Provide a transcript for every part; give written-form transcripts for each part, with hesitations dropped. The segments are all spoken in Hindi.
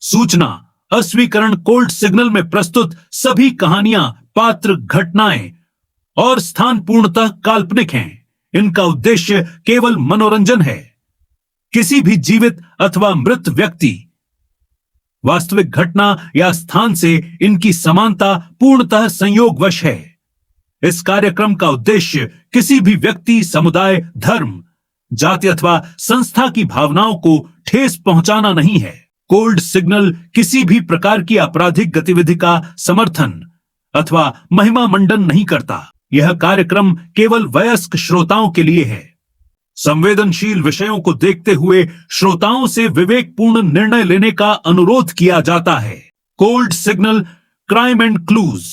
सूचना अस्वीकरण कोल्ड सिग्नल में प्रस्तुत सभी कहानियां, पात्र, घटनाएं और स्थान पूर्णतः काल्पनिक हैं। इनका उद्देश्य केवल मनोरंजन है। किसी भी जीवित अथवा मृत व्यक्ति, वास्तविक घटना या स्थान से इनकी समानता पूर्णतः संयोगवश है। इस कार्यक्रम का उद्देश्य किसी भी व्यक्ति, समुदाय, धर्म, जाति अथवा संस्था की भावनाओं को ठेस पहुंचाना नहीं है। कोल्ड सिग्नल किसी भी प्रकार की आपराधिक गतिविधि का समर्थन अथवा महिमा मंडन नहीं करता। यह कार्यक्रम केवल वयस्क श्रोताओं के लिए है। संवेदनशील विषयों को देखते हुए श्रोताओं से विवेकपूर्ण निर्णय लेने का अनुरोध किया जाता है। Cold signal, crime and clues.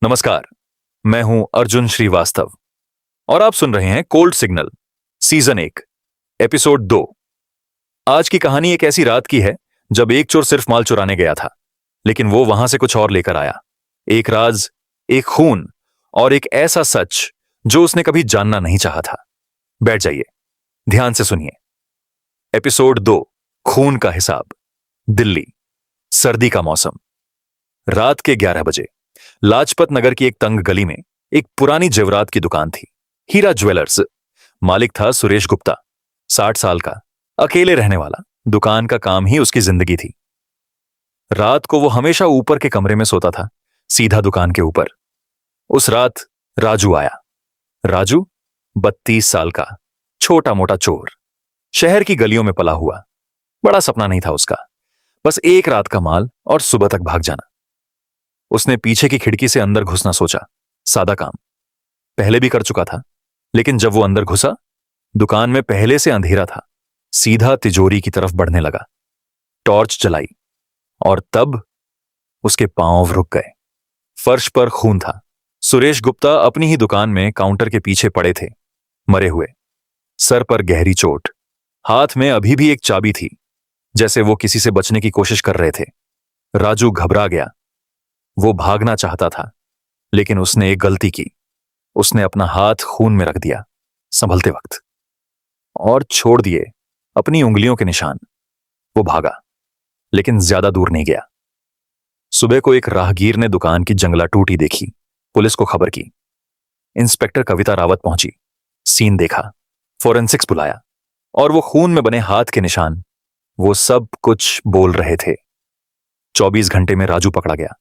नमस्कार, मैं हूं अर्जुन श्रीवास्तव और आप सुन रहे हैं कोल्ड सिग्नल सीजन 1 एपिसोड 2। आज की कहानी एक ऐसी रात की है जब एक चोर सिर्फ माल चुराने गया था, लेकिन वो वहां से कुछ और लेकर आया। एक राज, एक खून और एक ऐसा सच जो उसने कभी जानना नहीं चाहा था। बैठ जाइए, ध्यान से सुनिए। एपिसोड 2, खून का हिसाब। दिल्ली, सर्दी का मौसम। रात के 11 बजे लाजपत नगर की एक तंग गली में एक पुरानी जेवरात की दुकान थी, हीरा ज्वेलर्स। मालिक था सुरेश गुप्ता, 60 साल का, अकेले रहने वाला। दुकान का काम ही उसकी जिंदगी थी। रात को वो हमेशा ऊपर के कमरे में सोता था, सीधा दुकान के ऊपर। उस रात राजू आया। राजू 32 साल का, छोटा मोटा चोर, शहर की गलियों में पला हुआ। बड़ा सपना नहीं था उसका, बस एक रात का माल और सुबह तक भाग जाना। उसने पीछे की खिड़की से अंदर घुसना सोचा। सादा काम, पहले भी कर चुका था, लेकिन जब वो अंदर घुसा, दुकान में पहले से अंधेरा था। सीधा तिजोरी की तरफ बढ़ने लगा, टॉर्च जलाई और तब उसके पांव रुक गए। फर्श पर खून था। सुरेश गुप्ता अपनी ही दुकान में काउंटर के पीछे पड़े थे, मरे हुए, सर पर गहरी चोट। हाथ में अभी भी एक चाबी थी, जैसे वो किसी से बचने की कोशिश कर रहे थे। राजू घबरा गया। वो भागना चाहता था, लेकिन उसने एक गलती की। उसने अपना हाथ खून में रख दिया संभलते वक्त, और छोड़ दिए अपनी उंगलियों के निशान। वो भागा, लेकिन ज्यादा दूर नहीं गया। सुबह को एक राहगीर ने दुकान की जंगला टूटी देखी, पुलिस को खबर की। इंस्पेक्टर कविता रावत पहुंची, सीन देखा, फोरेंसिक्स बुलाया, और वो खून में बने हाथ के निशान, वो सब कुछ बोल रहे थे। 24 घंटे में राजू पकड़ा गया।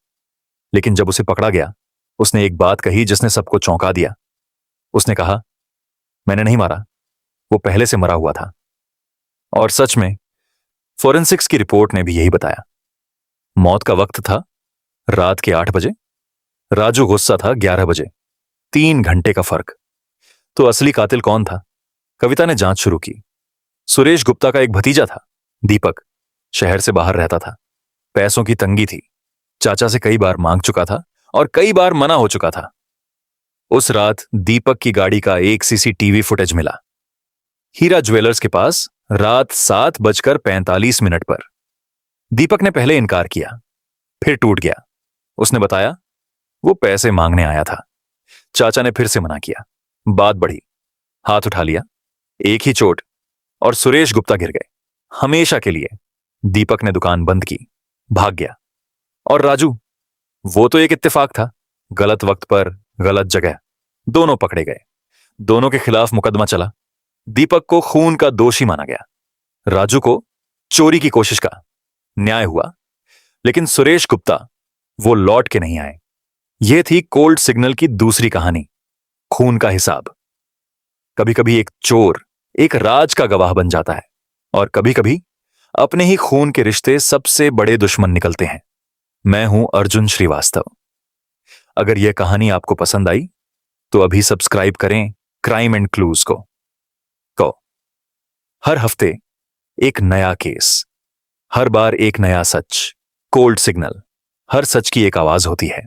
लेकिन जब उसे पकड़ा गया, उसने एक बात कही जिसने सबको चौंका दिया। उसने कहा, मैंने नहीं मारा, वो पहले से मरा हुआ था। और सच में फोरेंसिक्स की रिपोर्ट ने भी यही बताया। मौत का वक्त था रात के 8 बजे, राजू गुस्सा था 11 बजे। 3 घंटे का फर्क। तो असली कातिल कौन था? कविता ने जांच शुरू की। सुरेश गुप्ता का एक भतीजा था, दीपक। शहर से बाहर रहता था, पैसों की तंगी थी, चाचा से कई बार मांग चुका था और कई बार मना हो चुका था। उस रात दीपक की गाड़ी का एक सीसीटीवी फुटेज मिला, हीरा ज्वेलर्स के पास, रात 7:45 पर। दीपक ने पहले इनकार किया, फिर टूट गया। उसने बताया वो पैसे मांगने आया था। चाचा ने फिर से मना किया। बात बढ़ी, हाथ उठा लिया, एक ही चोट, और सुरेश गुप्ता गिर गए हमेशा के लिए। दीपक ने दुकान बंद की, भाग गया। और राजू, वो तो एक इत्तेफाक था। गलत वक्त पर गलत जगह, दोनों पकड़े गए। दोनों के खिलाफ मुकदमा चला। दीपक को खून का दोषी माना गया, राजू को चोरी की कोशिश का। न्याय हुआ, लेकिन सुरेश गुप्ता, वो लौट के नहीं आए। यह थी कोल्ड सिग्नल की दूसरी कहानी, खून का हिसाब। कभी कभी एक चोर एक राज का गवाह बन जाता है, और कभी कभी अपने ही खून के रिश्ते सबसे बड़े दुश्मन निकलते हैं। मैं हूं अर्जुन श्रीवास्तव। अगर यह कहानी आपको पसंद आई तो अभी सब्सक्राइब करें क्राइम एंड क्लूज को। हर हफ्ते एक नया केस, हर बार एक नया सच। कोल्ड सिग्नल, हर सच की एक आवाज होती है।